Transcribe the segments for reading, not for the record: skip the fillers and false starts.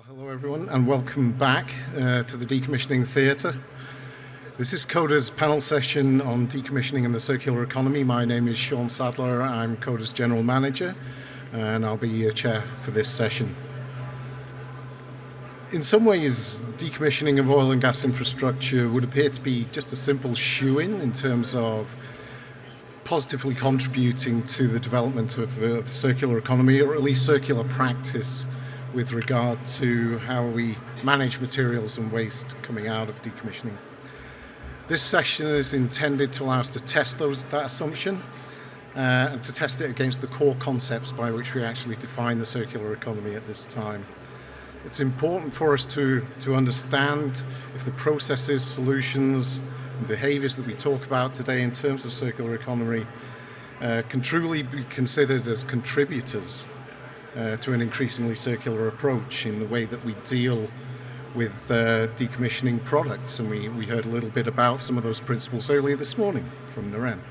Well, hello everyone, and welcome back to the Decommissioning Theatre. This is CODA's panel session on decommissioning and the circular economy. My name is Shaun Sadler. I'm CODA's General Manager, and I'll be your chair for this session. In some ways, decommissioning of oil and gas infrastructure would appear to be just a simple shoe-in terms of positively contributing to the development of circular economy, or at least circular practice, with regard to how we manage materials and waste coming out of decommissioning. This session is intended to allow us to test that assumption and to test it against the core concepts by which we actually define the circular economy at this time. It's important for us to understand if the processes, solutions, and behaviours that we talk about today in terms of circular economy can truly be considered as contributors to an increasingly circular approach in the way that we deal with decommissioning products. And we heard a little bit about some of those principles earlier this morning from Rean.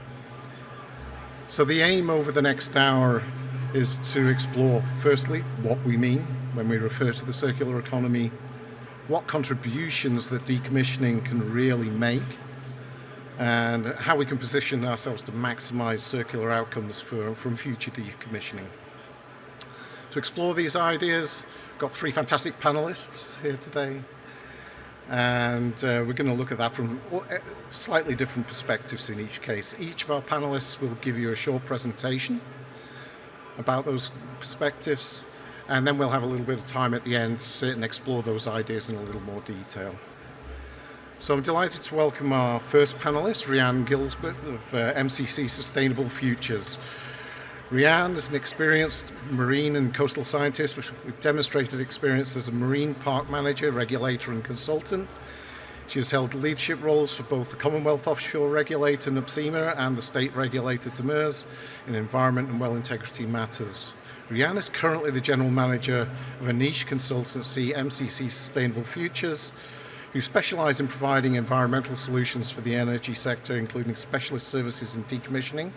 So the aim over the next hour is to explore, firstly, what we mean when we refer to the circular economy, what contributions that decommissioning can really make, and how we can position ourselves to maximize circular outcomes from future decommissioning. To explore these ideas, we've got three fantastic panelists here today, and we're going to look at that from slightly different perspectives in each case. Each of our panelists will give you a short presentation about those perspectives, and then we'll have a little bit of time at the end to sit and explore those ideas in a little more detail. So I'm delighted to welcome our first panelist, Rean Gilbert of MCC Sustainable Futures. Rean is an experienced marine and coastal scientist with demonstrated experience as a marine park manager, regulator and consultant. She has held leadership roles for both the Commonwealth Offshore Regulator, NOPSEMA, and the state regulator, DEMIRS, in environment and well integrity matters. Rean is currently the general manager of a niche consultancy, MCC Sustainable Futures, who specialise in providing environmental solutions for the energy sector, including specialist services in decommissioning,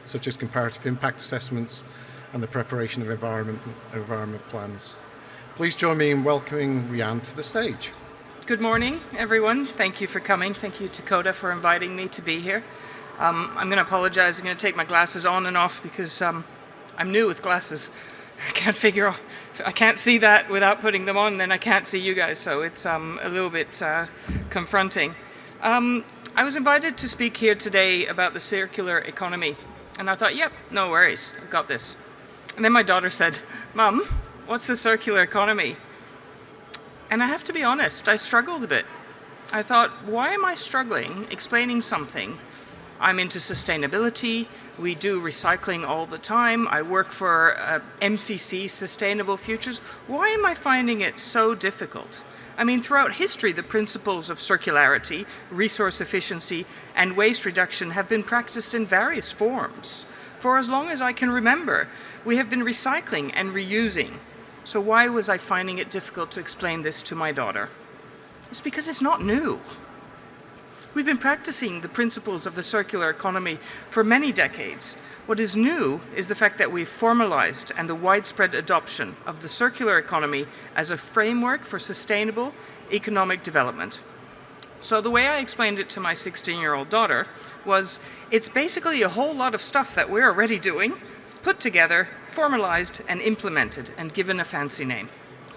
such as comparative impact assessments and the preparation of environment plans. Please join me in welcoming Rean to the stage. Good morning, everyone. Thank you for coming. Thank you to CODA for inviting me to be here. I'm going to apologize. I'm going to take my glasses on and off because I'm new with glasses. I can't see that without putting them on, then I can't see you guys, so it's a little bit confronting. I was invited to speak here today about the circular economy, and I thought, yep, no worries, I've got this. And then my daughter said, Mum, what's the circular economy? And I have to be honest, I struggled a bit. I thought, why am I struggling explaining something? I'm into sustainability, we do recycling all the time, I work for MCC Sustainable Futures. Why am I finding it so difficult? I mean, throughout history, the principles of circularity, resource efficiency, and waste reduction have been practiced in various forms. For as long as I can remember, we have been recycling and reusing. So why was I finding it difficult to explain this to my daughter? It's because it's not new. We've been practicing the principles of the circular economy for many decades. What is new is the fact that we've formalized and the widespread adoption of the circular economy as a framework for sustainable economic development. So the way I explained it to my 16-year-old daughter was, it's basically a whole lot of stuff that we're already doing, put together, formalized and implemented and given a fancy name.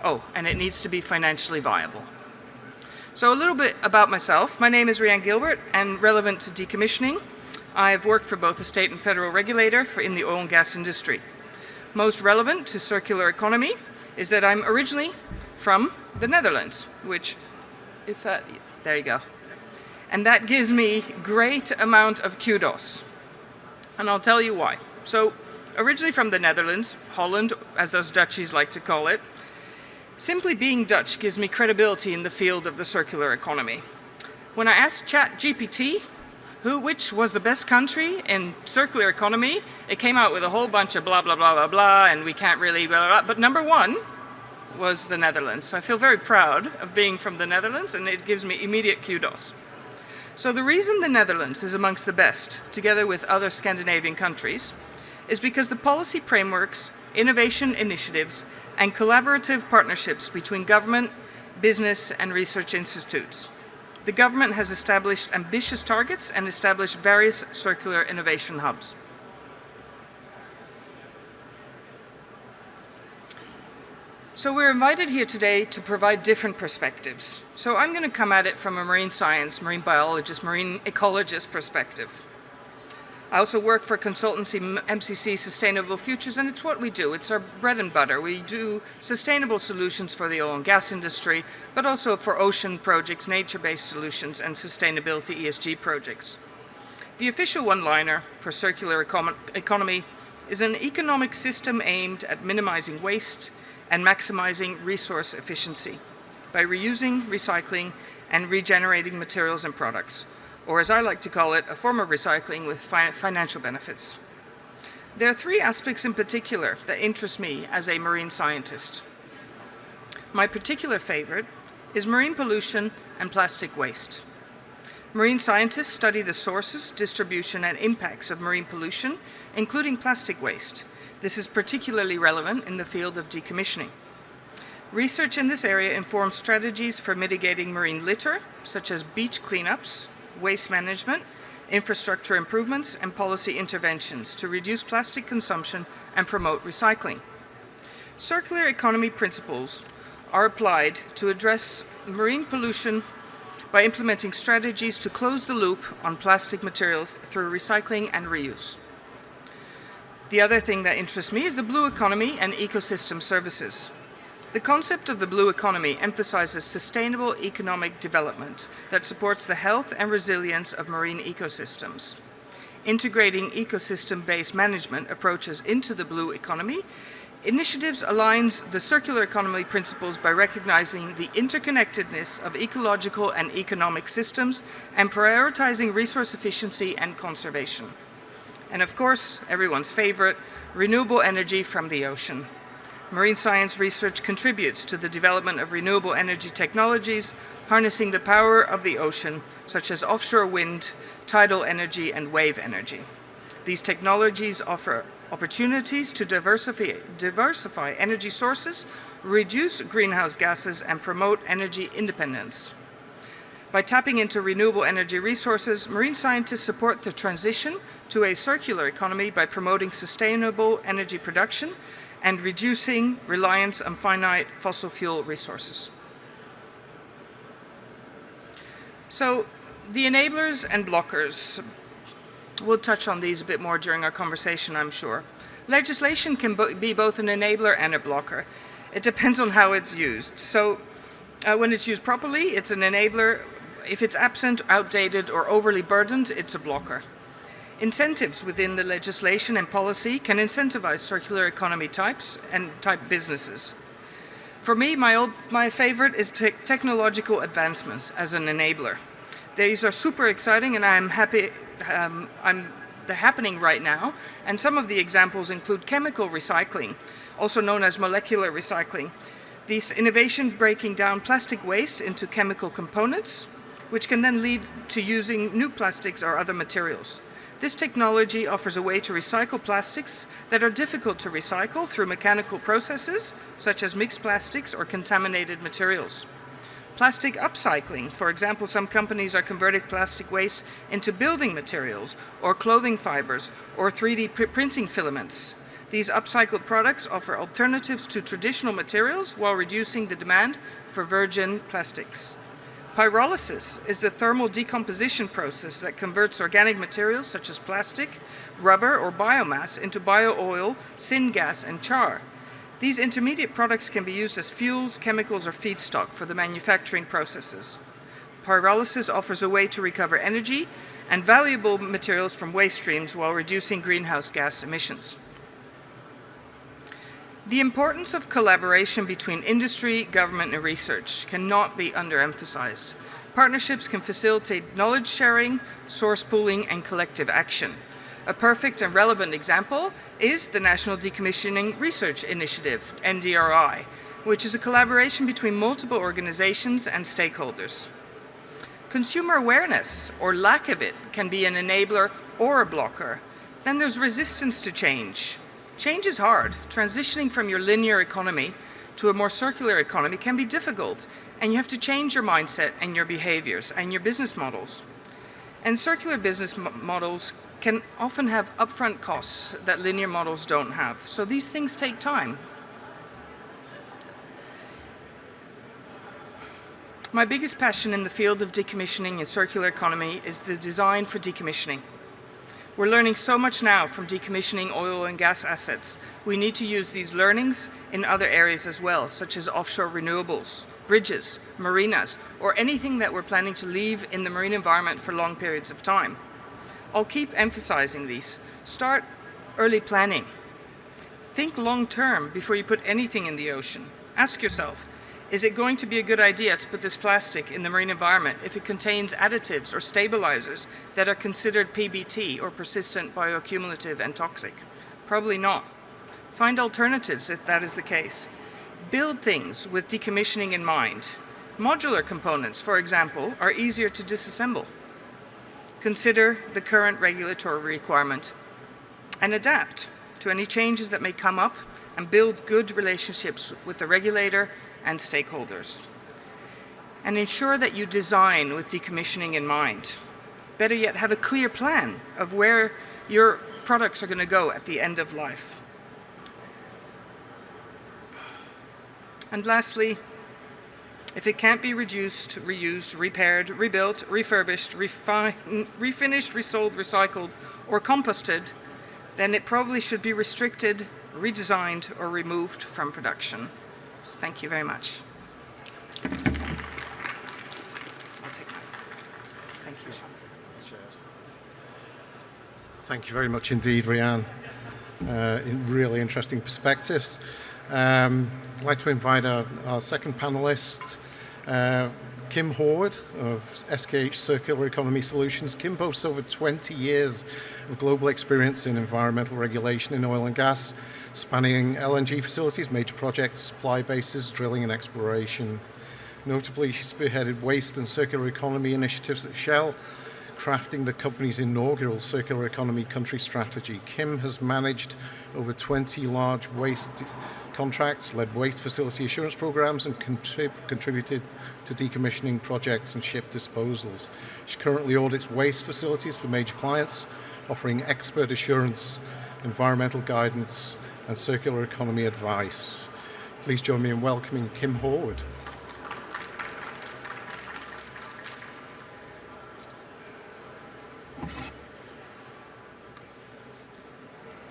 Oh, and it needs to be financially viable. So a little bit about myself. My name is Rean Gilbert, and relevant to decommissioning, I've worked for both a state and federal regulator in the oil and gas industry. Most relevant to circular economy is that I'm originally from the Netherlands, which, there you go. And that gives me great amount of kudos. And I'll tell you why. So originally from the Netherlands, Holland, as those Dutchies like to call it, simply being Dutch gives me credibility in the field of the circular economy. When I asked ChatGPT which was the best country in circular economy, it came out with a whole bunch of blah, blah, blah, blah, blah, and we can't really blah, blah, blah. But number one was the Netherlands. So I feel very proud of being from the Netherlands, and it gives me immediate kudos. So the reason the Netherlands is amongst the best, together with other Scandinavian countries, is because the policy frameworks, innovation initiatives, and collaborative partnerships between government, business, and research institutes. The government has established ambitious targets and established various circular innovation hubs. So we're invited here today to provide different perspectives. So I'm going to come at it from a marine science, marine biologist, marine ecologist perspective. I also work for consultancy MCC Sustainable Futures, and it's what we do. It's our bread and butter. We do sustainable solutions for the oil and gas industry, but also for ocean projects, nature-based solutions, and sustainability ESG projects. The official one-liner for circular economy is an economic system aimed at minimizing waste and maximizing resource efficiency by reusing, recycling, and regenerating materials and products, or as I like to call it, a form of recycling with financial benefits. There are three aspects in particular that interest me as a marine scientist. My particular favorite is marine pollution and plastic waste. Marine scientists study the sources, distribution, and impacts of marine pollution, including plastic waste. This is particularly relevant in the field of decommissioning. Research in this area informs strategies for mitigating marine litter, such as beach cleanups, waste management, infrastructure improvements, and policy interventions to reduce plastic consumption and promote recycling. Circular economy principles are applied to address marine pollution by implementing strategies to close the loop on plastic materials through recycling and reuse. The other thing that interests me is the blue economy and ecosystem services. The concept of the blue economy emphasizes sustainable economic development that supports the health and resilience of marine ecosystems. Integrating ecosystem-based management approaches into the blue economy initiatives aligns the circular economy principles by recognizing the interconnectedness of ecological and economic systems and prioritizing resource efficiency and conservation. And of course, everyone's favorite, renewable energy from the ocean. Marine science research contributes to the development of renewable energy technologies, harnessing the power of the ocean, such as offshore wind, tidal energy, and wave energy. These technologies offer opportunities to diversify energy sources, reduce greenhouse gases, and promote energy independence. By tapping into renewable energy resources, marine scientists support the transition to a circular economy by promoting sustainable energy production and reducing reliance on finite fossil fuel resources. So the enablers and blockers, we'll touch on these a bit more during our conversation, I'm sure. Legislation can be both an enabler and a blocker. It depends on how it's used. So when it's used properly, it's an enabler. If it's absent, outdated, or overly burdened, it's a blocker. Incentives within the legislation and policy can incentivize circular economy types and type businesses. For me, my favorite is technological advancements as an enabler. These are super exciting, and I'm happy they're happening right now. And some of the examples include chemical recycling, also known as molecular recycling. These innovation breaking down plastic waste into chemical components, which can then lead to using new plastics or other materials. This technology offers a way to recycle plastics that are difficult to recycle through mechanical processes, such as mixed plastics or contaminated materials. Plastic upcycling, for example, some companies are converting plastic waste into building materials or clothing fibers or 3D printing filaments. These upcycled products offer alternatives to traditional materials while reducing the demand for virgin plastics. Pyrolysis is the thermal decomposition process that converts organic materials such as plastic, rubber, or biomass into bio-oil, syngas, and char. These intermediate products can be used as fuels, chemicals, or feedstock for the manufacturing processes. Pyrolysis offers a way to recover energy and valuable materials from waste streams while reducing greenhouse gas emissions. The importance of collaboration between industry, government, and research cannot be underemphasized. Partnerships can facilitate knowledge sharing, source pooling, and collective action. A perfect and relevant example is the National Decommissioning Research Initiative, NDRI, which is a collaboration between multiple organizations and stakeholders. Consumer awareness, or lack of it, can be an enabler or a blocker. Then there's resistance to change. Change is hard. Transitioning from your linear economy to a more circular economy can be difficult, and you have to change your mindset and your behaviors and your business models. And circular business models can often have upfront costs that linear models don't have. So these things take time. My biggest passion in the field of decommissioning and circular economy is the design for decommissioning. We're learning so much now from decommissioning oil and gas assets. We need to use these learnings in other areas as well, such as offshore renewables, bridges, marinas, or anything that we're planning to leave in the marine environment for long periods of time. I'll keep emphasizing these. Start early planning. Think long term before you put anything in the ocean. Ask yourself, is it going to be a good idea to put this plastic in the marine environment if it contains additives or stabilizers that are considered PBT or persistent bioaccumulative and toxic? Probably not. Find alternatives if that is the case. Build things with decommissioning in mind. Modular components, for example, are easier to disassemble. Consider the current regulatory requirement and adapt to any changes that may come up and build good relationships with the regulator and stakeholders. And ensure that you design with decommissioning in mind. Better yet, have a clear plan of where your products are going to go at the end of life. And lastly, if it can't be reduced, reused, repaired, rebuilt, refurbished, refinished, resold, recycled, or composted, then it probably should be restricted, redesigned, or removed from production. So thank you very much. I'll take that. Thank you. Thank you very much indeed, Rean. Really interesting perspectives. I'd like to invite our second panelist, Kim Horwood of SKH Circular Economy Solutions. Kim boasts over 20 years of global experience in environmental regulation in oil and gas, spanning LNG facilities, major projects, supply bases, drilling and exploration. Notably, she spearheaded waste and circular economy initiatives at Shell, crafting the company's inaugural circular economy country strategy. Kim has managed over 20 large waste contracts, led waste facility assurance programs, and contributed to decommissioning projects and ship disposals. She currently audits waste facilities for major clients, offering expert assurance, environmental guidance, and circular economy advice. Please join me in welcoming Kim Horwood.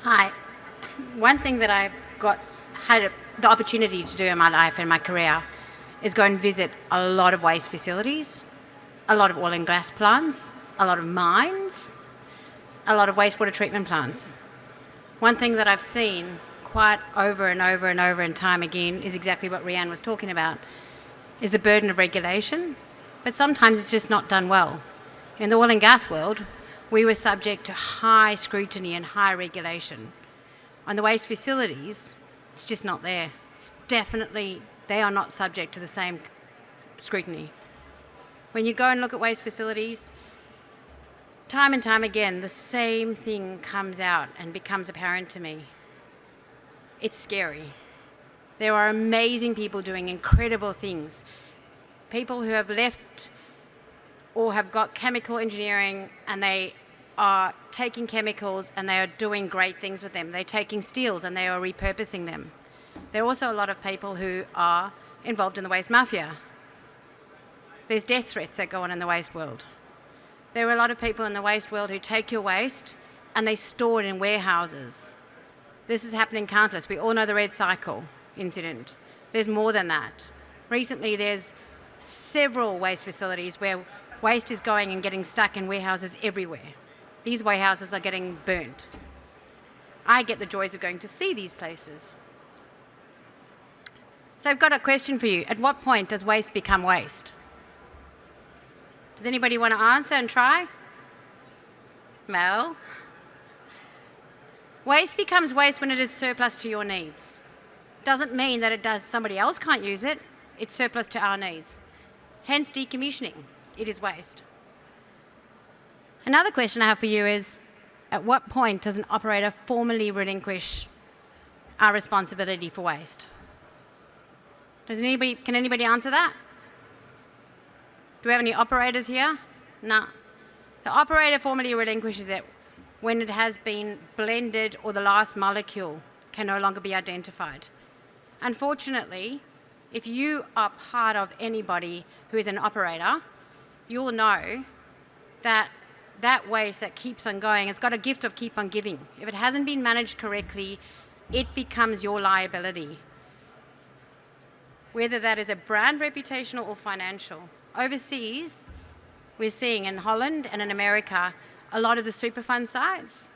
Hi. One thing that I've had the opportunity to do in my life and my career is go and visit a lot of waste facilities, a lot of oil and gas plants, a lot of mines, a lot of wastewater treatment plants. One thing that I've seen quite over and over and over and time again is exactly what Rean was talking about, is the burden of regulation, but sometimes it's just not done well. In the oil and gas world, we were subject to high scrutiny and high regulation. On the waste facilities, it's just not there. It's definitely, they are not subject to the same scrutiny. When you go and look at waste facilities, time and time again, the same thing comes out and becomes apparent to me. It's scary. There are amazing people doing incredible things. People who have left or have got chemical engineering and they are taking chemicals and they are doing great things with them. They're taking steels and they are repurposing them. There are also a lot of people who are involved in the waste mafia. There's death threats that go on in the waste world. There are a lot of people in the waste world who take your waste and they store it in warehouses. This is happening countless. We all know the Red Cycle incident. There's more than that. Recently, there's several waste facilities where waste is going and getting stuck in warehouses everywhere. These warehouses are getting burnt. I get the joys of going to see these places. So I've got a question for you. At what point does waste become waste? Does anybody want to answer and try? Mel? Waste becomes waste when it is surplus to your needs. Doesn't mean that somebody else can't use it. It's surplus to our needs. Hence decommissioning. It is waste. Another question I have for you is, at what point does an operator formally relinquish our responsibility for waste? Can anybody answer that? Do we have any operators here? No. The operator formally relinquishes it when it has been blended or the last molecule can no longer be identified. Unfortunately, if you are part of anybody who is an operator, you'll know that that waste that keeps on going, it's got a gift of keep on giving. If it hasn't been managed correctly, it becomes your liability. Whether that is a brand reputational or financial. Overseas, we're seeing in Holland and in America, a lot of the Superfund sites,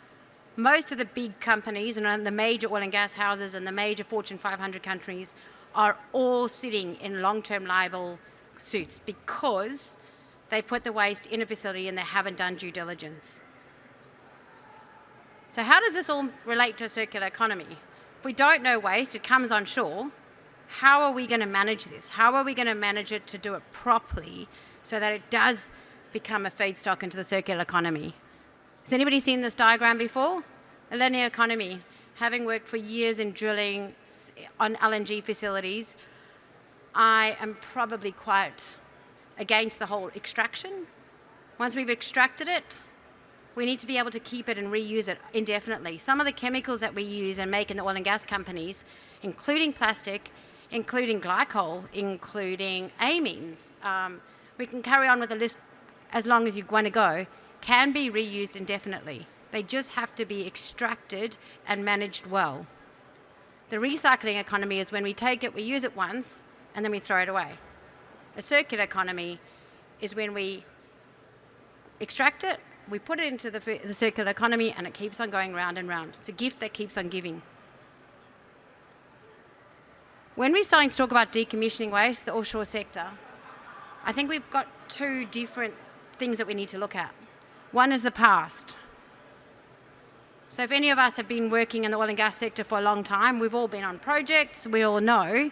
most of the big companies and the major oil and gas houses and the major Fortune 500 countries are all sitting in long-term liable suits because they put the waste in a facility and they haven't done due diligence. So how does this all relate to a circular economy? If we don't know waste, it comes on shore. How are we going to manage this? How are we going to manage it to do it properly so that it does become a feedstock into the circular economy? Has anybody seen this diagram before? A linear economy. Having worked for years in drilling on LNG facilities, I am probably quite against the whole extraction. Once we've extracted it, we need to be able to keep it and reuse it indefinitely. Some of the chemicals that we use and make in the oil and gas companies, including plastic, including glycol, including amines, we can carry on with the list as long as you want to go, can be reused indefinitely. They just have to be extracted and managed well. The recycling economy is when we take it, we use it once, and then we throw it away. A circular economy is when we extract it, we put it into the circular economy, and it keeps on going round and round. It's a gift that keeps on giving. When we're starting to talk about decommissioning waste, the offshore sector, I think we've got two different things that we need to look at. One is the past. So if any of us have been working in the oil and gas sector for a long time, we've all been on projects, we all know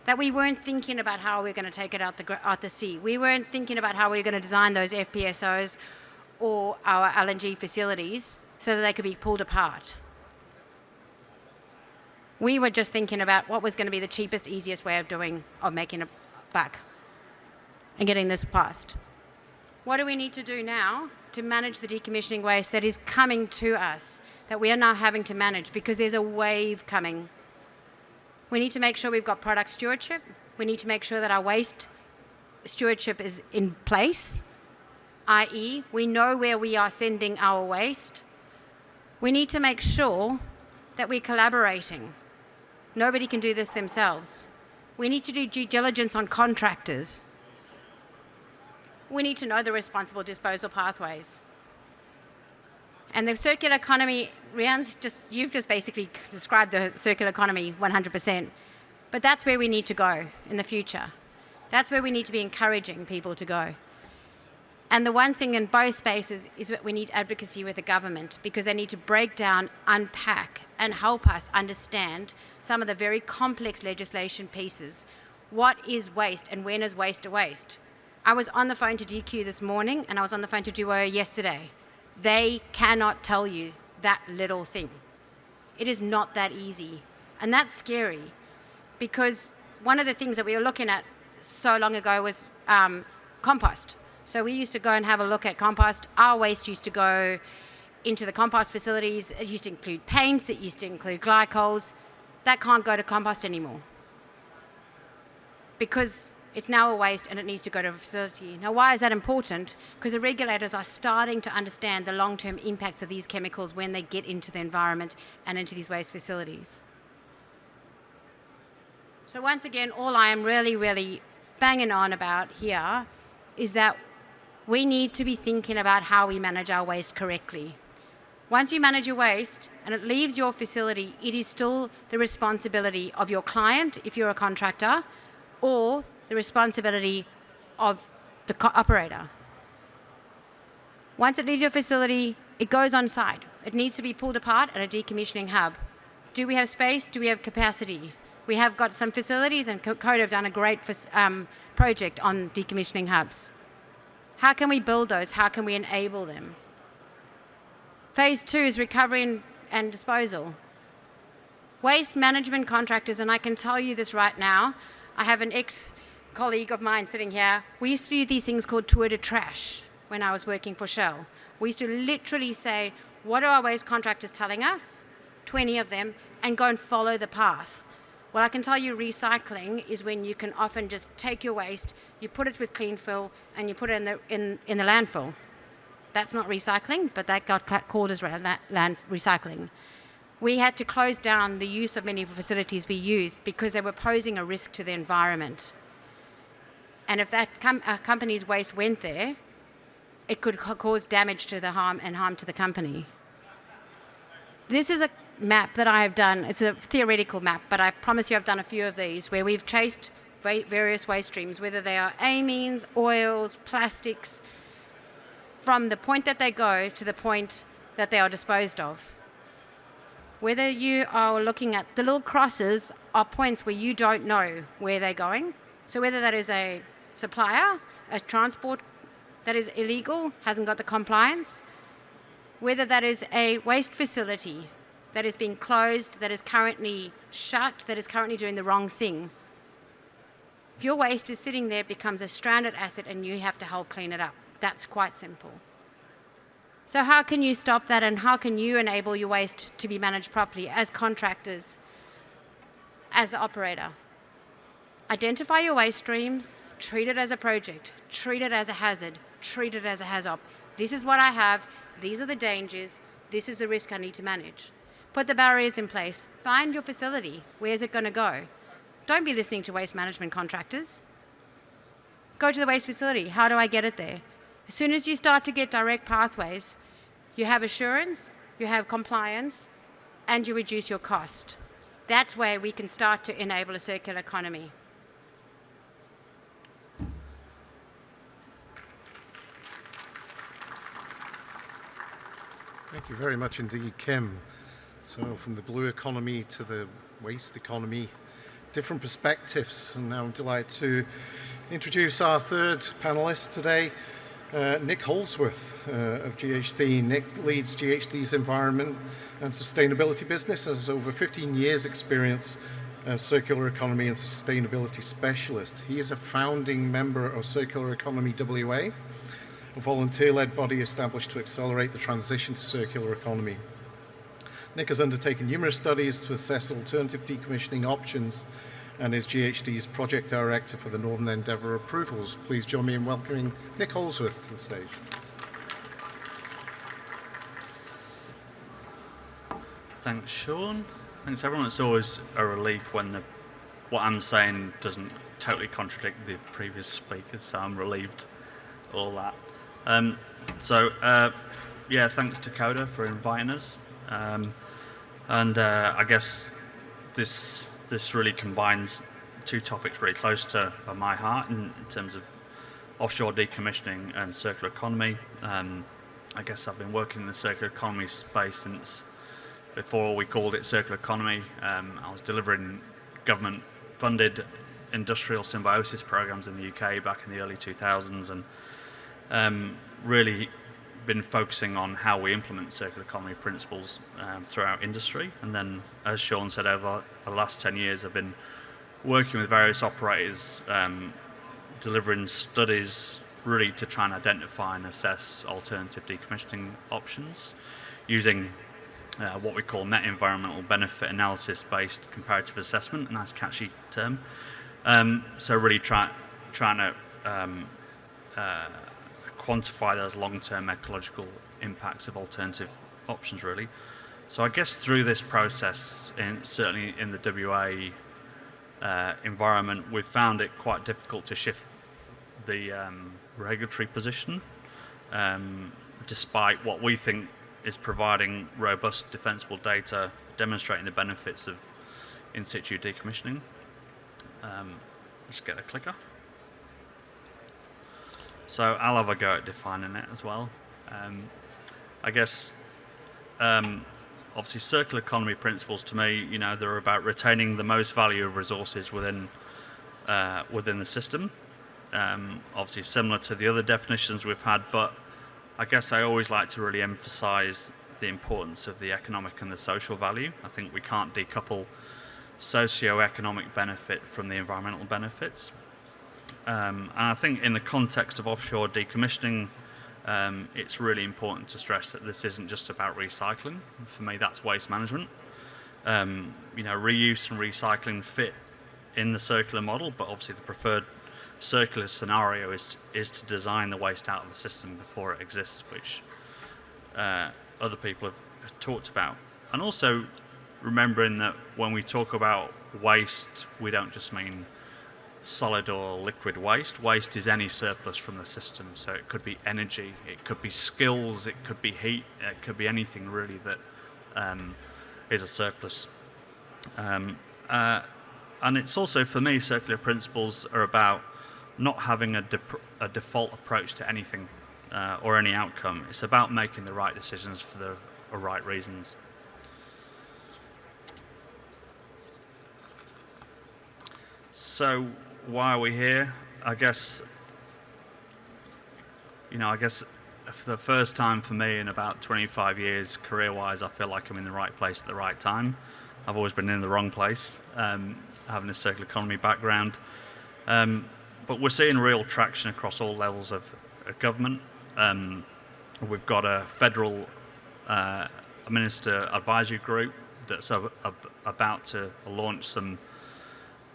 that we weren't thinking about how we're going to take it out the sea. We weren't thinking about how we were going to design those FPSOs or our LNG facilities so that they could be pulled apart. We were just thinking about what was going to be the cheapest, easiest way of making it back and getting this past. What do we need to do now to manage the decommissioning waste that is coming to us, that we are now having to manage because there's a wave coming? We need to make sure we've got product stewardship. We need to make sure that our waste stewardship is in place, i.e., we know where we are sending our waste. We need to make sure that we're collaborating. Nobody can do this themselves. We need to do due diligence on contractors. We need to know the responsible disposal pathways. And the circular economy, you've just basically described the circular economy 100%. But that's where we need to go in the future. That's where we need to be encouraging people to go. And the one thing in both spaces is that we need advocacy with the government because they need to break down, unpack, and help us understand some of the very complex legislation pieces. What is waste and when is waste a waste? I was on the phone to DQ this morning and I was on the phone to Duo yesterday. They cannot tell you that little thing. It is not that easy. And that's scary because one of the things that we were looking at so long ago was compost. So we used to go and have a look at compost. Our waste used to go into the compost facilities. It used to include paints. It used to include glycols. That can't go to compost anymore because it's now a waste and it needs to go to a facility. Now, why is that important? Because the regulators are starting to understand the long-term impacts of these chemicals when they get into the environment and into these waste facilities. So once again, all I am really, really banging on about here is that we need to be thinking about how we manage our waste correctly. Once you manage your waste and it leaves your facility, it is still the responsibility of your client, if you're a contractor, or the responsibility of the operator. Once it leaves your facility, it goes on site. It needs to be pulled apart at a decommissioning hub. Do we have space? Do we have capacity? We have got some facilities, and CODA have done a great project on decommissioning hubs. How can we build those? How can we enable them? Phase 2 is recovery and disposal. Waste management contractors, and I can tell you this right now, I have an ex-colleague of mine sitting here. We used to do these things called tour de trash when I was working for Shell. We used to literally say, what are our waste contractors telling us? 20 of them, and go and follow the path. Well, I can tell you recycling is when you can often just take your waste, you put it with clean fill, and you put it in the landfill. That's not recycling, but that got called as land recycling. We had to close down the use of many of the facilities we used because they were posing a risk to the environment. And if that company's waste went there, it could cause damage to the harm to the company. This is a map that I have done. It's a theoretical map, but I promise you I've done a few of these where we've chased various waste streams, whether they are amines, oils, plastics, from the point that they go to the point that they are disposed of. Whether you are looking at the little crosses are points where you don't know where they're going. So whether that is a supplier, a transport that is illegal, hasn't got the compliance, whether that is a waste facility that is being closed, that is currently shut, that is currently doing the wrong thing. If your waste is sitting there, it becomes a stranded asset and you have to help clean it up. That's quite simple. So how can you stop that, and how can you enable your waste to be managed properly as contractors, as the operator? Identify your waste streams, treat it as a project, treat it as a hazard, treat it as a HAZOP. This is what I have, these are the dangers, this is the risk I need to manage. Put the barriers in place. Find your facility. Where's it going to go? Don't be listening to waste management contractors. Go to the waste facility. How do I get it there? As soon as you start to get direct pathways, you have assurance, you have compliance, and you reduce your cost. That's where we can start to enable a circular economy. Thank you very much indeed, Kim. So from the blue economy to the waste economy, different perspectives. And now I'm delighted to introduce our third panelist today, Nick Houldsworth of GHD. Nick leads GHD's environment and sustainability business, has over 15 years experience as circular economy and sustainability specialist. He is a founding member of Circular Economy WA, a volunteer-led body established to accelerate the transition to circular economy. Nick has undertaken numerous studies to assess alternative decommissioning options and is GHD's project director for the Northern Endeavour approvals. Please join me in welcoming Nick Houldsworth to the stage. Thanks, Shaun. Thanks, everyone. It's always a relief when what I'm saying doesn't totally contradict the previous speakers, so I'm relieved all that. Thanks to CODA for inviting us. I guess this really combines two topics really close to my heart in terms of offshore decommissioning and circular economy. I guess I've been working in the circular economy space since before we called it circular economy. I was delivering government-funded industrial symbiosis programs in the UK back in the early 2000s, and really been focusing on how we implement circular economy principles throughout industry. And then, as Shaun said, over the last 10 years, I've been working with various operators, delivering studies really to try and identify and assess alternative decommissioning options using what we call net environmental benefit analysis-based comparative assessment, a nice catchy term. So really trying to quantify those long-term ecological impacts of alternative options, really. So I guess through this process, certainly in the WA environment, we've found it quite difficult to shift the regulatory position, despite what we think is providing robust defensible data demonstrating the benefits of in situ decommissioning. Let's get a clicker. So I'll have a go at defining it as well. I guess obviously circular economy principles, to me, they're about retaining the most value of resources within the system. Obviously similar to the other definitions we've had, but I guess I always like to really emphasize the importance of the economic and the social value. I think we can't decouple socio-economic benefit from the environmental benefits. And I think in the context of offshore decommissioning, it's really important to stress that this isn't just about recycling. For me, that's waste management. Reuse and recycling fit in the circular model, but obviously the preferred circular scenario is to design the waste out of the system before it exists, which other people have talked about. And also remembering that when we talk about waste, we don't just mean solid or liquid waste. Waste is any surplus from the system. So it could be energy, it could be skills, it could be heat, it could be anything really that is a surplus. And it's also, for me, circular principles are about not having a default approach to anything or any outcome. It's about making the right decisions for the right reasons. So why are we here? I guess for the first time for me in about 25 years, career-wise, I feel like I'm in the right place at the right time. I've always been in the wrong place, having a circular economy background. But we're seeing real traction across all levels of government. We've got a federal minister advisory group that's about to launch some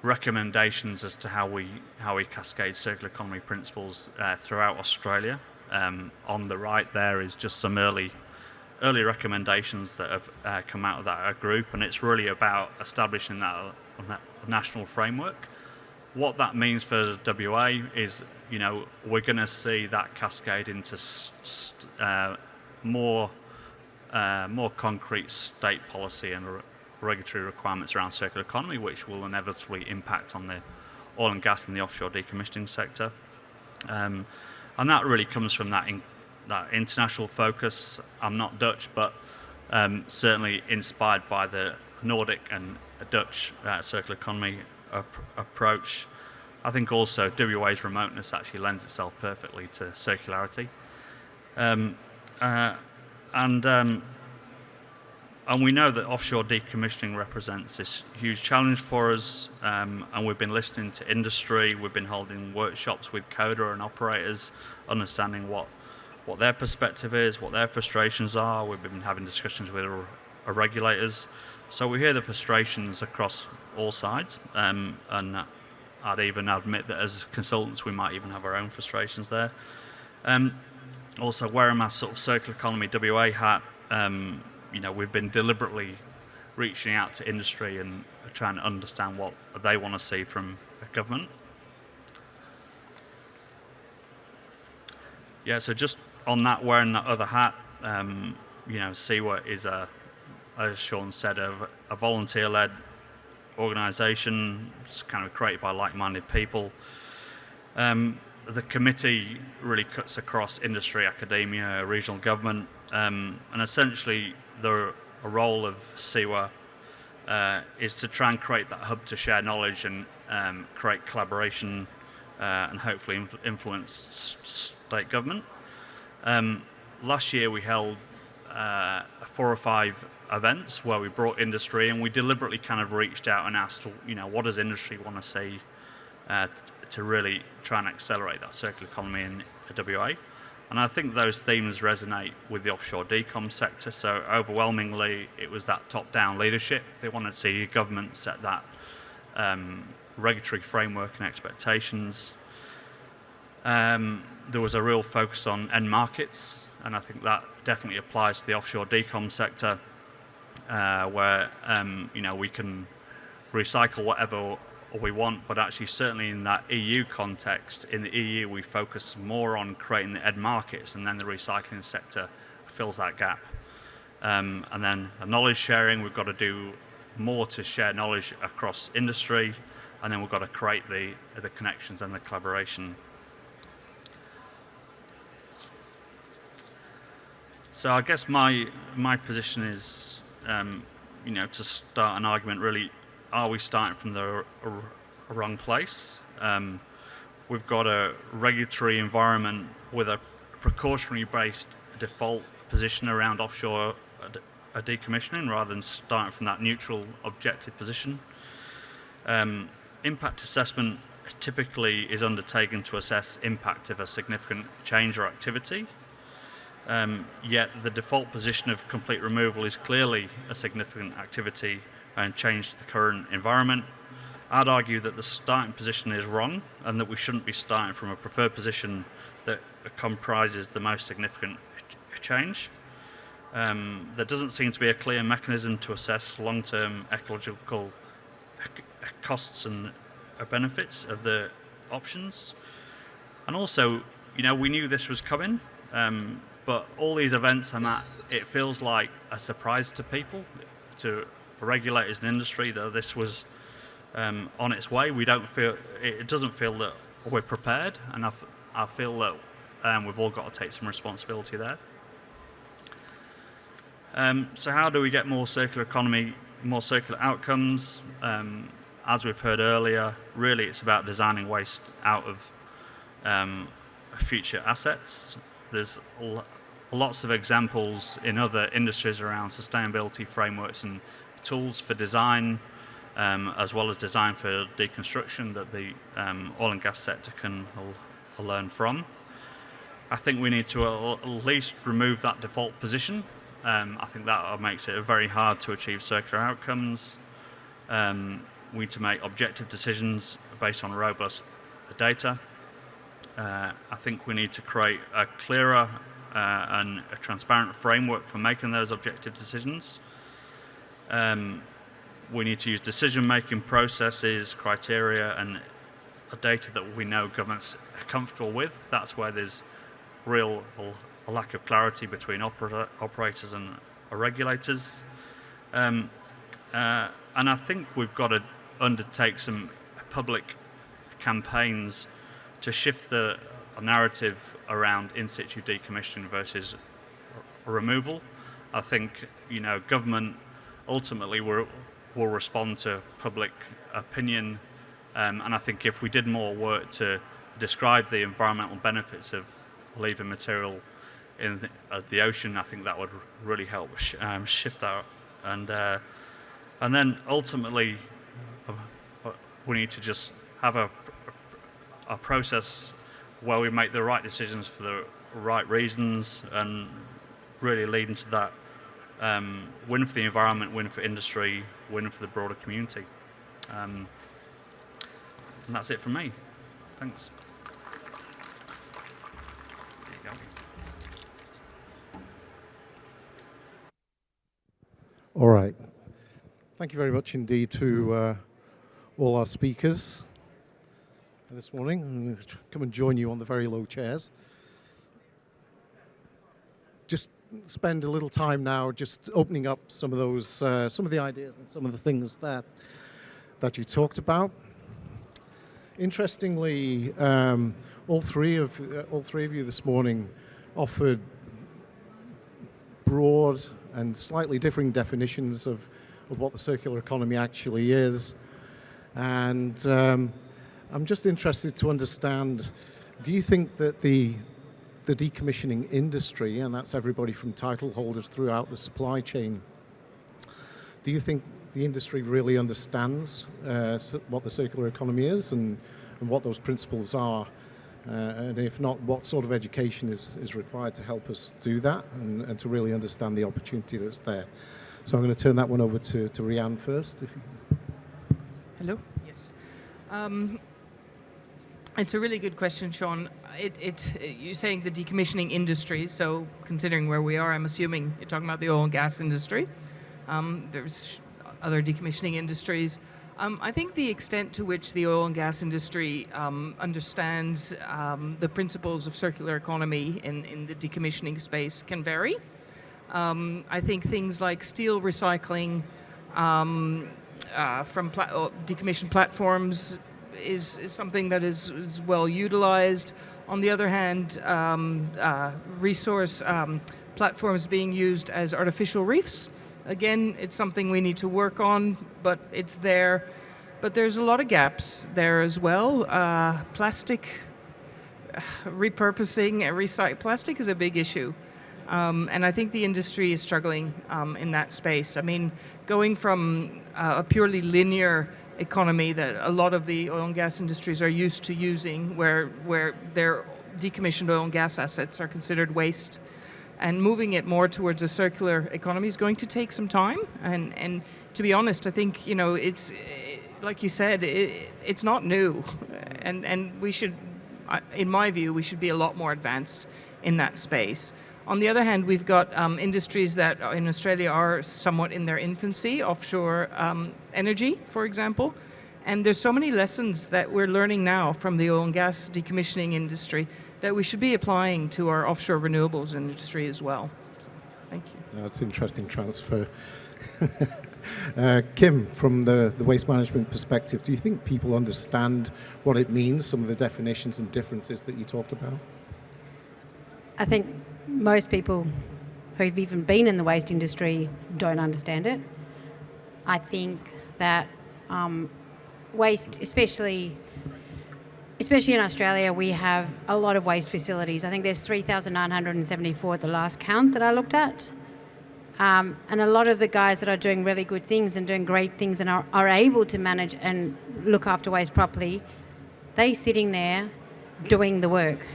recommendations as to how we cascade circular economy principles throughout Australia. On the right there is just some early recommendations that have come out of that group, and it's really about establishing that national framework. What that means for WA is, we're going to see that cascade into more concrete state policy and regulatory requirements around circular economy, which will inevitably impact on the oil and gas and the offshore decommissioning sector. And that really comes from that international focus. I'm not Dutch, but certainly inspired by the Nordic and Dutch circular economy approach. I think also WA's remoteness actually lends itself perfectly to circularity. And we know that offshore decommissioning represents this huge challenge for us, and we've been listening to industry, we've been holding workshops with CODA and operators, understanding what their perspective is, what their frustrations are. We've been having discussions with our regulators. So we hear the frustrations across all sides, and I'd even admit that as consultants we might even have our own frustrations there. Also wearing my sort of circular economy WA hat, we've been deliberately reaching out to industry and trying to understand what they want to see from a government. Yeah, so just on that, wearing that other hat, CEWA is as Shaun said, a volunteer-led organisation. It's kind of created by like-minded people. The committee really cuts across industry, academia, regional government, and essentially the role of CEWA is to try and create that hub to share knowledge and create collaboration and hopefully influence state government. Last year we held 4 or 5 events where we brought industry, and we deliberately kind of reached out and asked, what does industry want to see to really try and accelerate that circular economy in WA. And I think those themes resonate with the offshore decom sector. So overwhelmingly, it was that top-down leadership. They wanted to see government set that regulatory framework and expectations. There was a real focus on end markets, and I think that definitely applies to the offshore decom sector, where we can recycle whatever we want, but actually certainly in that EU context, in the EU we focus more on creating the end markets, and then the recycling sector fills that gap. And then knowledge sharing, we've got to do more to share knowledge across industry, and then we've got to create the connections and the collaboration. So I guess my position is, to start an argument really, are we starting from the wrong place? We've got a regulatory environment with a precautionary-based default position around offshore decommissioning rather than starting from that neutral, objective position. Impact assessment typically is undertaken to assess impact of a significant change or activity, yet the default position of complete removal is clearly a significant activity and change to the current environment. I'd argue that the starting position is wrong and that we shouldn't be starting from a preferred position that comprises the most significant change. There doesn't seem to be a clear mechanism to assess long-term ecological costs and benefits of the options. And also, we knew this was coming, but all these events and that, it feels like a surprise to people, to regulators and industry, that this was on its way. It doesn't feel that we're prepared, and I feel that we've all got to take some responsibility there. So how do we get more circular economy, more circular outcomes? As we've heard earlier, really it's about designing waste out of future assets. There's lots of examples in other industries around sustainability frameworks and tools for design, as well as design for deconstruction that the oil and gas sector can learn from. I think we need to at least remove that default position. I think that makes it very hard to achieve circular outcomes. We need to make objective decisions based on robust data. I think we need to create a clearer and a transparent framework for making those objective decisions. We need to use decision-making processes, criteria, and data that we know governments are comfortable with. That's where there's real a lack of clarity between operators and regulators. And I think we've got to undertake some public campaigns to shift the narrative around in-situ decommissioning versus removal. I think, government ultimately will respond to public opinion, and I think if we did more work to describe the environmental benefits of leaving material in the ocean, I think that would really help shift that. And then ultimately, we need to just have a process where we make the right decisions for the right reasons and really leading to that win for the environment, win for industry, win for the broader community. And that's it from me. Thanks. There you go. All right. Thank you very much indeed to all our speakers this morning. I'm going to come and join you on the very low chairs. Just spend a little time now just opening up some of those, some of the ideas and some of the things that you talked about. Interestingly, all three of you this morning offered broad and slightly differing definitions of what the circular economy actually is. And I'm just interested to understand, do you think that the decommissioning industry, and that's everybody from title holders throughout the supply chain, do you think the industry really understands what the circular economy is and what those principles are? And if not, what sort of education is required to help us do that and to really understand the opportunity that's there? So I'm going to turn that one over to Rean first. If you... Hello? Yes. It's a really good question, Shaun. You're saying the decommissioning industry, so considering where we are, I'm assuming you're talking about the oil and gas industry. There's other decommissioning industries. I think the extent to which the oil and gas industry understands the principles of circular economy in the decommissioning space can vary. I think things like steel recycling from decommissioned platforms is something that is well utilized. On the other hand, resource platforms being used as artificial reefs, again, it's something we need to work on, but it's there. But there's a lot of gaps there as well. Plastic repurposing, plastic is a big issue. And I think the industry is struggling in that space. I mean, going from a purely linear economy that a lot of the oil and gas industries are used to using, where their decommissioned oil and gas assets are considered waste. And moving it more towards a circular economy is going to take some time. And to be honest, I think, it's, like you said, it's not new. And we should, in my view, we should be a lot more advanced in that space. On the other hand, we've got industries that in Australia are somewhat in their infancy, offshore energy, for example. And there's so many lessons that we're learning now from the oil and gas decommissioning industry that we should be applying to our offshore renewables industry as well. So, thank you. That's an interesting transfer. Kim, from the waste management perspective, do you think people understand what it means, some of the definitions and differences that you talked about? I think most people who've even been in the waste industry don't understand it. I think that waste, especially in Australia, we have a lot of waste facilities. I think there's 3,974 at the last count that I looked at. And a lot of the guys that are doing really good things and doing great things and are able to manage and look after waste properly, they're sitting there doing the work.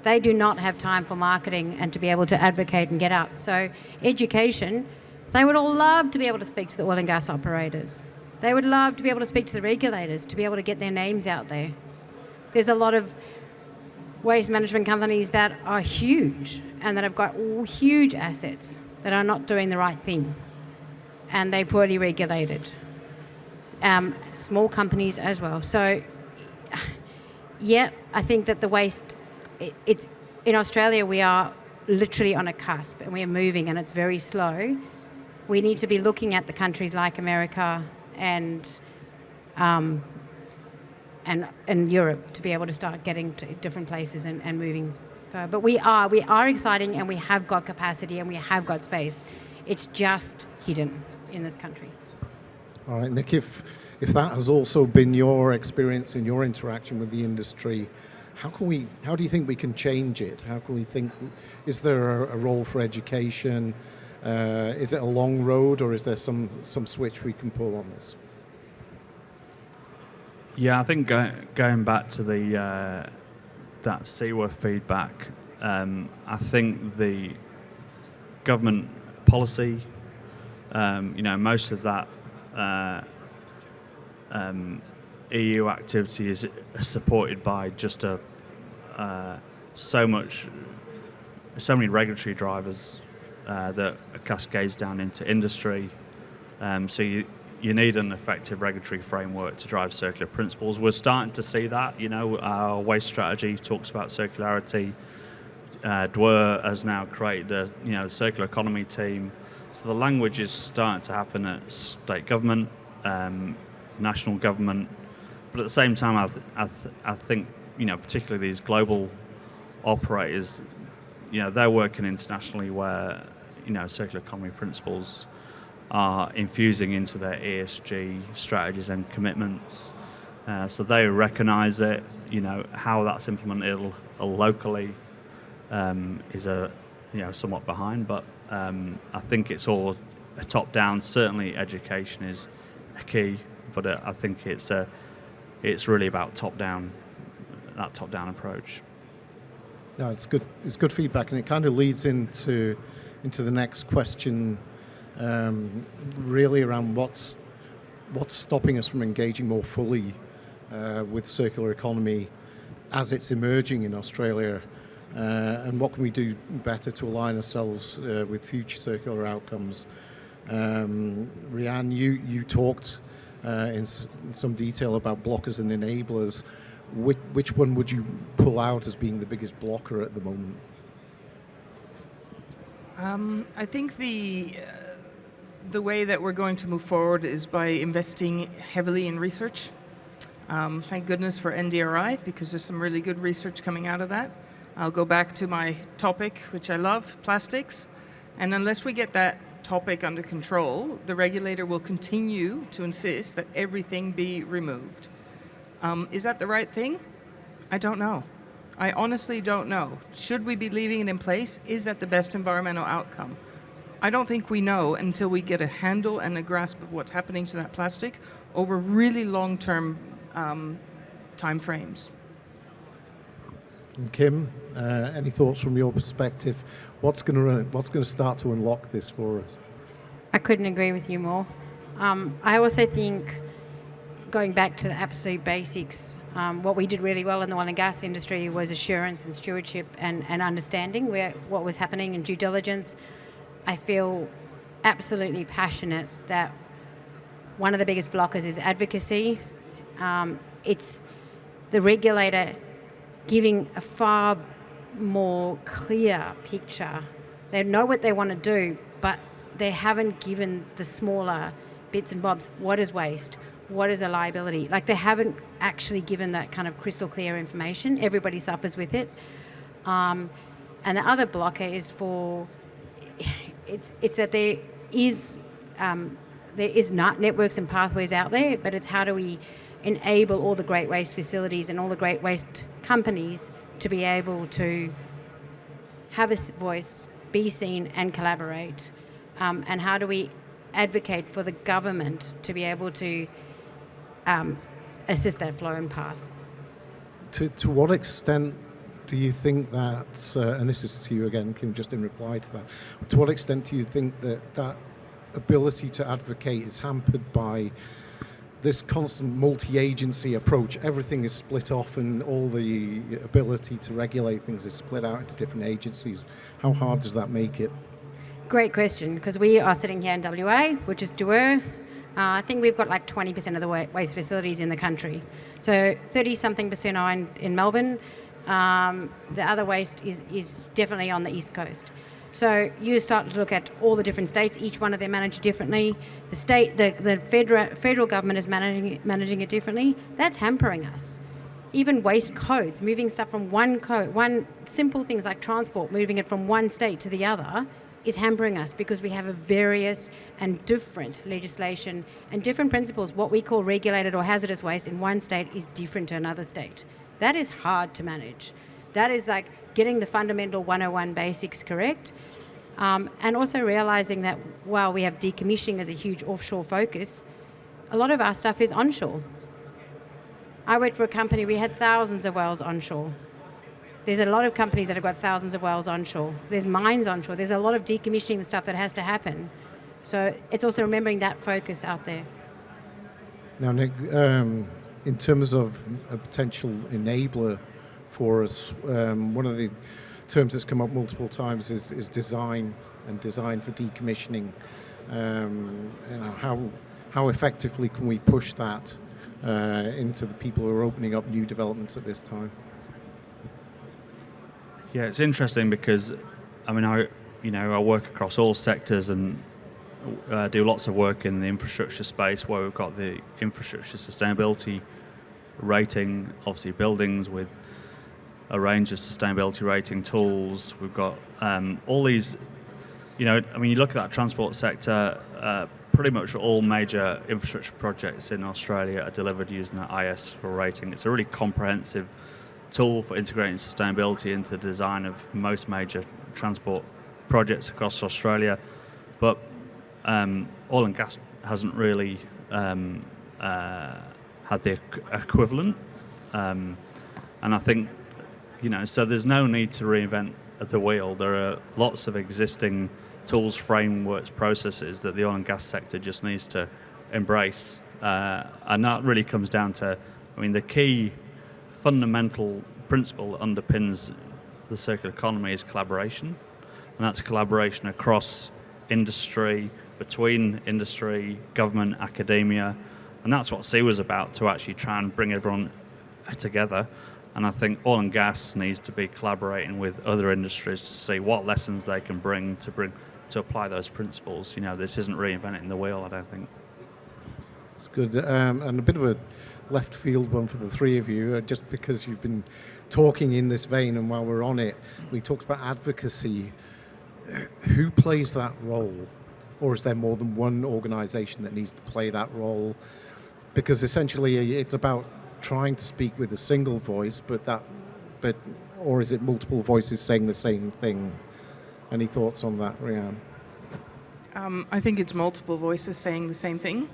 They do not have time for marketing and to be able to advocate and get out. So education, they would all love to be able to speak to the oil and gas operators. They would love to be able to speak to the regulators, to be able to get their names out there. There's a lot of waste management companies that are huge and that have got huge assets that are not doing the right thing, and they're poorly regulated. Small companies as well. So, yeah, I think that the waste, it's in Australia we are literally on a cusp and we are moving and it's very slow. We need to be looking at the countries like America and Europe to be able to start getting to different places and moving. But we are exciting and we have got capacity and we have got space. It's just hidden in this country. All right, Nick, if that has also been your experience in your interaction with the industry, how do you think we can change it? How can we think, is there a role for education? Is it a long road, or is there some switch we can pull on this? Yeah, I think going back to the that Seaworth feedback, I think the government policy, most of that EU activity is supported by just so many regulatory drivers that cascades down into industry. So you need an effective regulatory framework to drive circular principles. We're starting to see that. Our waste strategy talks about circularity. DWER has now created a circular economy team. So the language is starting to happen at state government, national government. But at the same time, I think, particularly these global operators, they're working internationally where, circular economy principles are infusing into their ESG strategies and commitments. So they recognise it. How that's implemented locally is somewhat behind, but I think it's all a top-down. Certainly, education is a key, but I think it's really about top-down approach. No, it's good. It's good feedback, and it kind of leads into the next question. Really around what's stopping us from engaging more fully with circular economy as it's emerging in Australia, and what can we do better to align ourselves with future circular outcomes. Rean, you talked in some detail about blockers and enablers. Which one would you pull out as being the biggest blocker at the moment? I think the way that we're going to move forward is by investing heavily in research. Thank goodness for NDRI, because there's some really good research coming out of that. I'll go back to my topic, which I love, plastics. And unless we get that topic under control, the regulator will continue to insist that everything be removed. Is that the right thing? I don't know. I honestly don't know. Should we be leaving it in place? Is that the best environmental outcome? I don't think we know until we get a handle and a grasp of what's happening to that plastic over really long-term time frames. And Kim, any thoughts from your perspective? What's going to start to unlock this for us? I couldn't agree with you more. I also think, going back to the absolute basics, what we did really well in the oil and gas industry was assurance and stewardship and understanding what was happening in due diligence. I feel absolutely passionate that one of the biggest blockers is advocacy. It's the regulator giving a far more clear picture. They know what they want to do, but they haven't given the smaller bits and bobs. What is waste? What is a liability? Like, they haven't actually given that kind of crystal clear information. Everybody suffers with it. And the other blocker is it's that there is not networks and pathways out there, but it's how do we enable all the great waste facilities and all the great waste companies to be able to have a voice, be seen and collaborate. And how do we advocate for the government to be able to assist that flow and path? To what extent do you think that, and this is to you again, Kim, just in reply to that, to what extent do you think that ability to advocate is hampered by this constant multi-agency approach? Everything is split off and all the ability to regulate things is split out into different agencies. How hard does that make it? Great question, because we are sitting here in WA, which is Duer. I think we've got like 20% of the waste facilities in the country. So 30-something% are in Melbourne. The other waste is definitely on the East Coast. So you start to look at all the different states, each one of them managed differently. The federal government is managing it differently. That's hampering us. Even waste codes, moving stuff from one simple things like transport, moving it from one state to the other, is hampering us because we have a various and different legislation and different principles. What we call regulated or hazardous waste in one state is different to another state. That is hard to manage. That is like getting the fundamental 101 basics correct, and also realising that while we have decommissioning as a huge offshore focus, a lot of our stuff is onshore. I worked for a company, we had thousands of wells onshore. There's a lot of companies that have got thousands of wells onshore. There's mines onshore. There's a lot of decommissioning stuff that has to happen. So it's also remembering that focus out there. Now, Nick, in terms of a potential enabler for us, one of the terms that's come up multiple times is design and design for decommissioning. How effectively can we push that into the people who are opening up new developments at this time? Yeah, it's interesting because, I mean, I work across all sectors and do lots of work in the infrastructure space where we've got the infrastructure sustainability rating, obviously buildings with a range of sustainability rating tools. We've got all these, you look at that transport sector, pretty much all major infrastructure projects in Australia are delivered using that IS4 rating. It's a really comprehensive tool for integrating sustainability into the design of most major transport projects across Australia. But oil and gas hasn't really had the equivalent. And I think, so there's no need to reinvent the wheel. There are lots of existing tools, frameworks, processes that the oil and gas sector just needs to embrace. And that really comes down to, the key fundamental principle that underpins the circular economy is collaboration. And that's collaboration across industry, between industry, government, academia. And that's what C was about, to actually try and bring everyone together. And I think oil and gas needs to be collaborating with other industries to see what lessons they can bring to apply those principles. This isn't reinventing the wheel, I don't think. It's good. And a bit of a left field one for the three of you, just because you've been talking in this vein, and while we're on it, we talked about advocacy. Who plays that role? Or is there more than one organisation that needs to play that role? Because essentially it's about trying to speak with a single voice, or is it multiple voices saying the same thing? Any thoughts on that, Rean? I think it's multiple voices saying the same thing,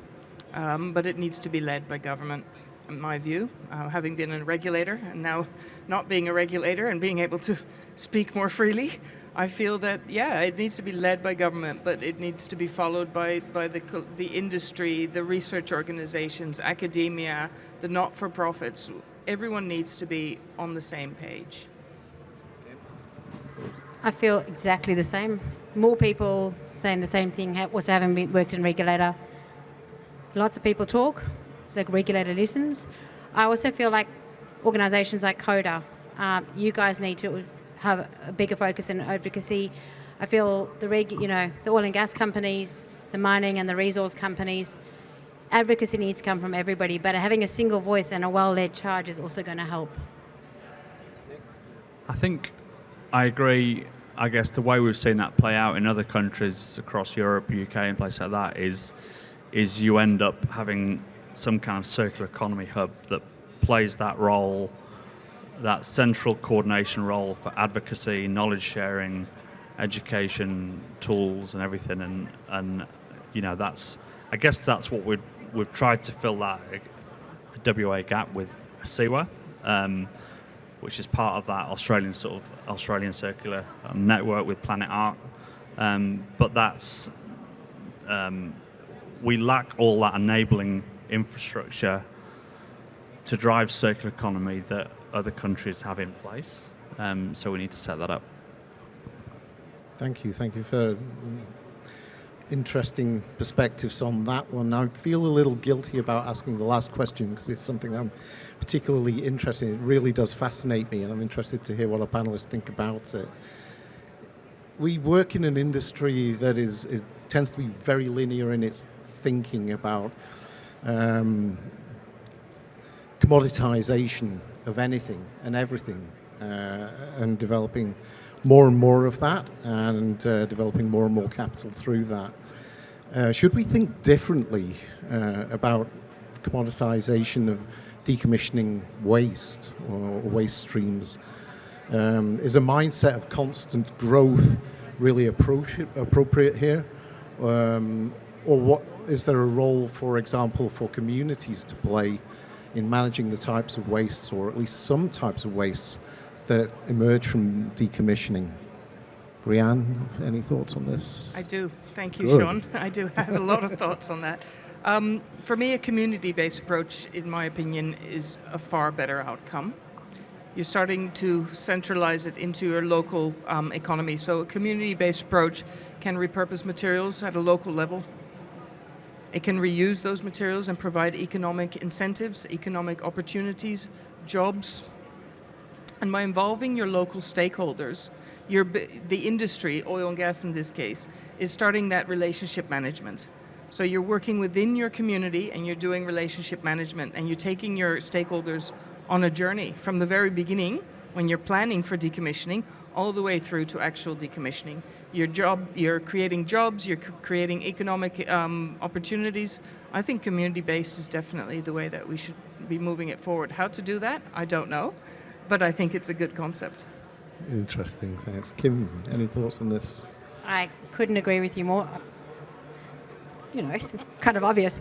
but it needs to be led by government, in my view. Having been a regulator and now not being a regulator and being able to speak more freely, I feel that, it needs to be led by government, but it needs to be followed by the industry, the research organizations, academia, the not-for-profits. Everyone needs to be on the same page. I feel exactly the same. More people saying the same thing, also having worked in regulator. Lots of people talk, the regulator listens. I also feel like organisations like CODA, you guys need to have a bigger focus in advocacy. I feel the oil and gas companies, the mining and the resource companies, advocacy needs to come from everybody, but having a single voice and a well-led charge is also going to help. I think I agree. I guess the way we've seen that play out in other countries across Europe, UK and places like that is you end up having some kind of circular economy hub that plays that role, that central coordination role for advocacy, knowledge sharing, education, tools and everything. And that's, I guess that's what we've tried to fill that WA gap with SEWA, which is part of that Australian circular network with Planet Arc. But that's, we lack all that enabling infrastructure to drive circular economy that other countries have in place. So we need to set that up. Thank you for interesting perspectives on that one. I feel a little guilty about asking the last question because it's something I'm particularly interested in. It really does fascinate me, and I'm interested to hear what our panelists think about it. We work in an industry that tends to be very linear in its thinking about commoditization of anything and everything, and developing more and more of that, and developing more and more capital through that. Should we think differently about commoditization of decommissioning waste or waste streams? Is a mindset of constant growth really appropriate here? Or what is there a role, for example, for communities to play in managing the types of wastes, or at least some types of wastes, that emerge from decommissioning? Rean, any thoughts on this? I do. Thank you, Good. Shaun. I do have a lot of thoughts on that. For me, a community-based approach, in my opinion, is a far better outcome. You're starting to centralize it into your local economy. So a community-based approach can repurpose materials at a local level. It can reuse those materials and provide economic incentives, economic opportunities, jobs. And by involving your local stakeholders, the industry, oil and gas in this case, is starting that relationship management. So you're working within your community and you're doing relationship management, and you're taking your stakeholders on a journey from the very beginning, when you're planning for decommissioning, all the way through to actual decommissioning. You're creating jobs, you're creating economic opportunities. I think community-based is definitely the way that we should be moving it forward. How to do that, I don't know, but I think it's a good concept. Interesting, thanks. Kim, any thoughts on this? I couldn't agree with you more. It's kind of obvious.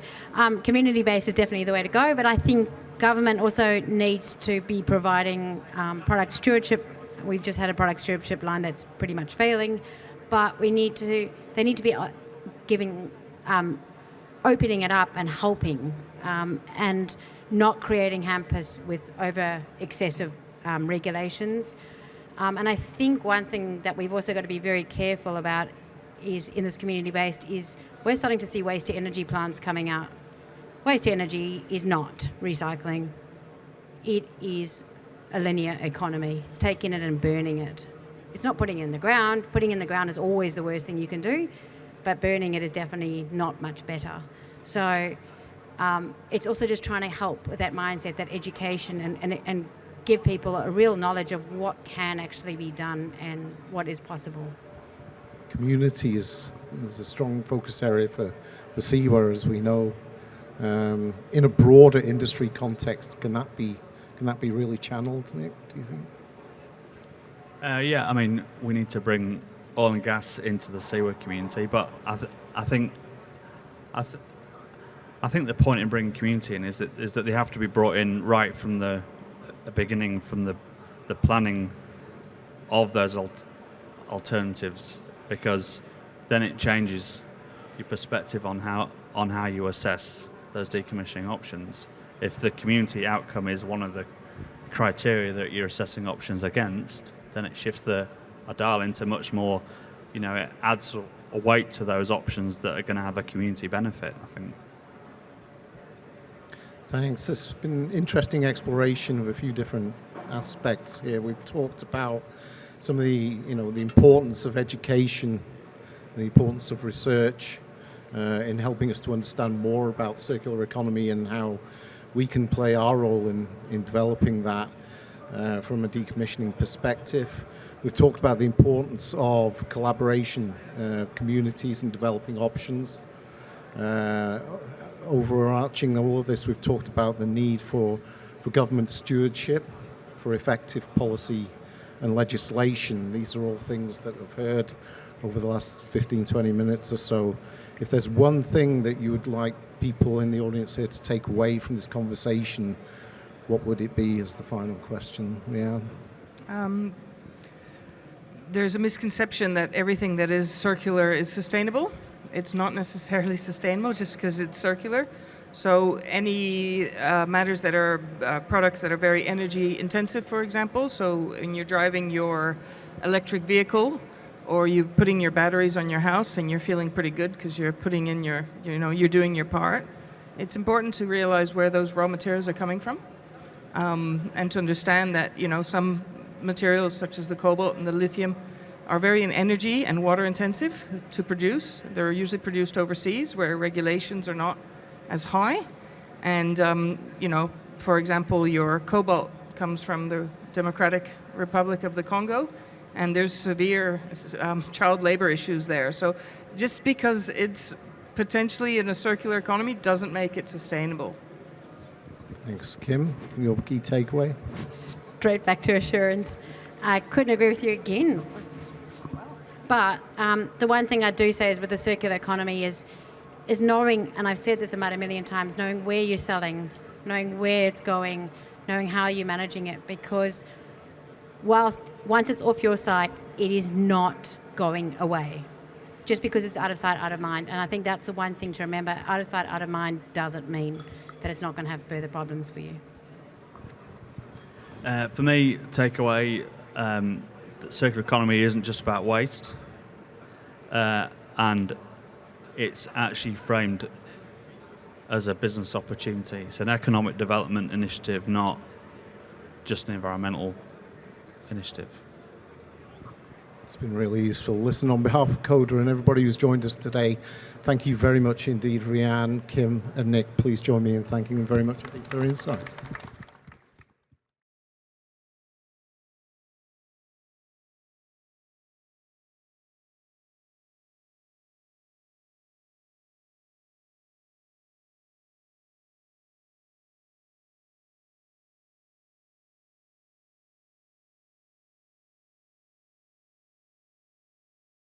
Community-based is definitely the way to go, but I think government also needs to be providing product stewardship. We've just had a product stewardship line that's pretty much failing, but they need to be opening it up and helping, and not creating hampers with over excessive regulations. And I think one thing that we've also got to be very careful about is, in this community-based, is we're starting to see waste-to-energy plants coming out. Waste-to-energy is not recycling. It is a linear economy. It's taking it and burning it. It's not putting it in the ground. Putting it in the ground is always the worst thing you can do, but burning it is definitely not much better. So it's also just trying to help with that mindset, that education, and give people a real knowledge of what can actually be done and what is possible. Community is a strong focus area for SEWA, as we know. In a broader industry context, can that be really channeled, Nick, do you think? Yeah, I mean, we need to bring oil and gas into the seaward community, but I think the point in bringing community in is that they have to be brought in right from the beginning, from the planning of those alternatives, because then it changes your perspective on how you assess those decommissioning options. If the community outcome is one of the criteria that you're assessing options against, then it shifts a dial into much more, it adds a weight to those options that are going to have a community benefit, I think. Thanks. It's been interesting exploration of a few different aspects here. We've talked about some of the importance of education, the importance of research in helping us to understand more about circular economy and how we can play our role in developing that from a decommissioning perspective. We've talked about the importance of collaboration, communities and developing options. Overarching all of this, we've talked about the need for government stewardship, for effective policy and legislation. These are all things that I've heard over the last 15, 20 minutes or so. If there's one thing that you would like people in the audience here to take away from this conversation, what would it be as the final question, Rean? There's a misconception that everything that is circular is sustainable. It's not necessarily sustainable just because it's circular. So any matters that are products that are very energy intensive, for example, so when you're driving your electric vehicle or you're putting your batteries on your house and you're feeling pretty good because you're putting in you're doing your part, it's important to realize where those raw materials are coming from and to understand that, some materials such as the cobalt and the lithium are very energy and water intensive to produce. They're usually produced overseas where regulations are not as high. And, for example, your cobalt comes from the Democratic Republic of the Congo, and there's severe child labor issues there. So just because it's potentially in a circular economy doesn't make it sustainable. Thanks, Kim. Your key takeaway? Straight back to assurance. I couldn't agree with you again. But the one thing I do say is with the circular economy is knowing, and I've said this about a million times, knowing where you're selling, knowing where it's going, knowing how you're managing it, because once it's off your site, it is not going away. Just because it's out of sight, out of mind. And I think that's the one thing to remember. Out of sight, out of mind doesn't mean that it's not going to have further problems for you. For me, takeaway, the circular economy isn't just about waste, and it's actually framed as a business opportunity. It's an economic development initiative, not just an environmental initiative. It's been really useful. Listen, on behalf of CODA and everybody who's joined us today, thank you very much indeed, Rean, Kim and Nick. Please join me in thanking them very much for their insights.